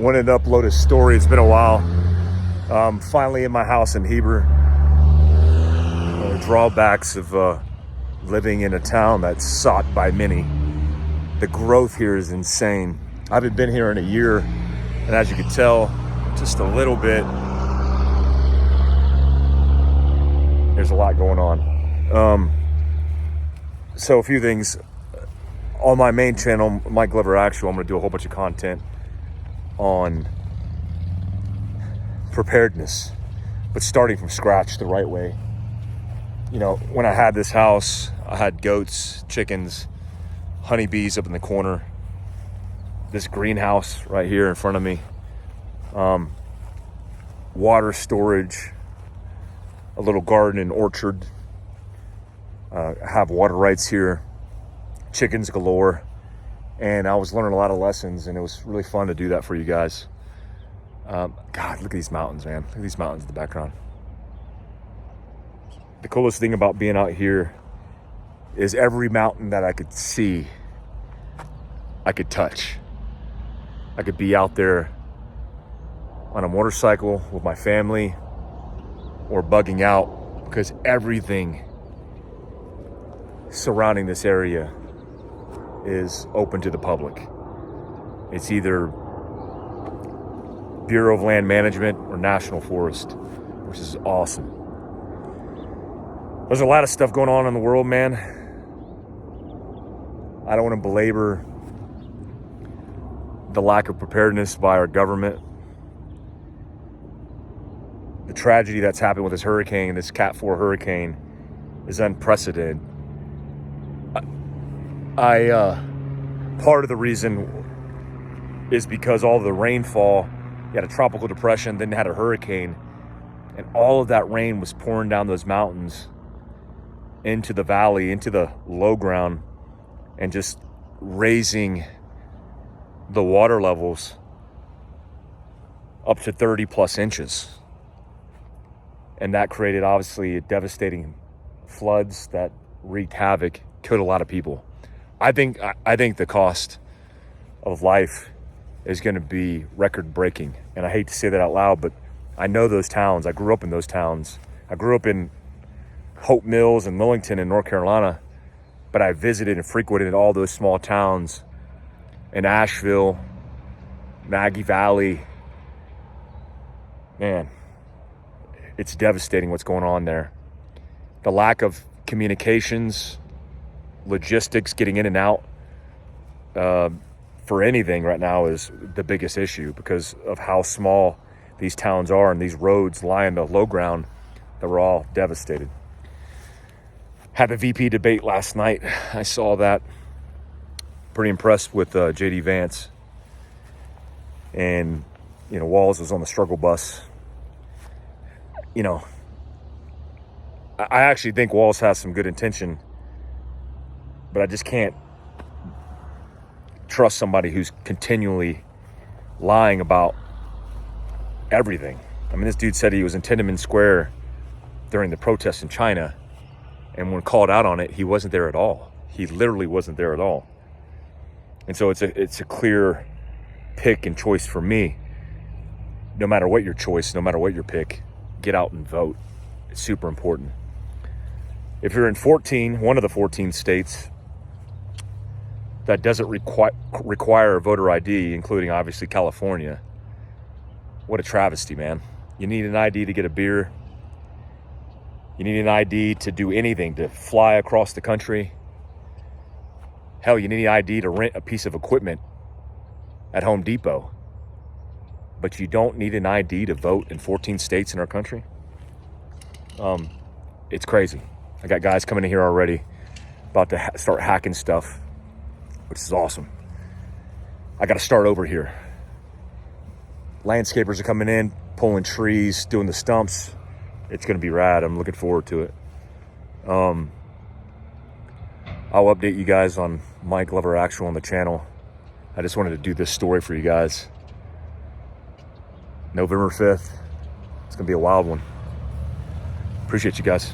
Wanted to upload a story. It's been a while. Finally in my house in Heber. The drawbacks of living in a town that's sought by many. The growth here is insane. I haven't been here in a year, and as you can tell, just a little bit, there's a lot going on. So a few things. On my main channel, Mike Glover Actual, I'm going to do a whole bunch of content on preparedness, but starting from scratch the right way. You know, when I had this house, I had goats, chickens, honeybees up in the corner, this greenhouse right here in front of me, water storage, a little garden and orchard, have water rights here, chickens galore, and I was learning a lot of lessons, and it was really fun to do that for you guys. God, look at these mountains, man. Look at these mountains in the background. The coolest thing about being out here is every mountain that I could see, I could touch. I could be out there on a motorcycle with my family or bugging out, because everything surrounding this area is open to the public. It's either Bureau of Land Management or National Forest, which is awesome. There's a lot of stuff going on in the world, man. I don't want to belabor the lack of preparedness by our government. The tragedy that's happened with this hurricane, this Cat 4 hurricane, is unprecedented. Part of the reason is because all the rainfall, you had a tropical depression, then had a hurricane, and all of that rain was pouring down those mountains into the valley, into the low ground, and just raising the water levels up to 30 plus inches. And that created obviously devastating floods that wreaked havoc, killed a lot of people. I think the cost of life is going to be record breaking. And I hate to say that out loud, but I know those towns. I grew up in those towns. I grew up in Hope Mills and Millington in North Carolina, but I visited and frequented all those small towns in Asheville, Maggie Valley. Man, it's devastating what's going on there. The lack of communications, logistics, getting in and out for anything right now is the biggest issue, because of how small these towns are and these roads lie in the low ground that were all devastated. Had the VP debate last night. I saw that. Pretty impressed with JD Vance. And, you know, Walz was on the struggle bus. You know, I actually think Walz has some good intention, but I just can't trust somebody who's continually lying about everything. I mean, this dude said he was in Tiananmen Square during the protests in China, and when called out on it, he wasn't there at all. He literally wasn't there at all. And so it's a clear pick and choice for me. No matter what your choice, no matter what your pick, get out and vote. It's super important. If you're in one of the 14 states that doesn't require a voter ID, including obviously California, what a travesty, man. You need an ID to get a beer. You need an ID to do anything, to fly across the country. Hell, you need an ID to rent a piece of equipment at Home Depot. But you don't need an ID to vote in 14 states in our country. It's crazy. I got guys coming in here already about to start hacking stuff, which is awesome. I got to start over here. Landscapers are coming in, pulling trees, doing the stumps. It's going to be rad. I'm looking forward to it. I'll update you guys on Mike Glover Actual on the channel. I just wanted to do this story for you guys. November 5th. It's going to be a wild one. Appreciate you guys.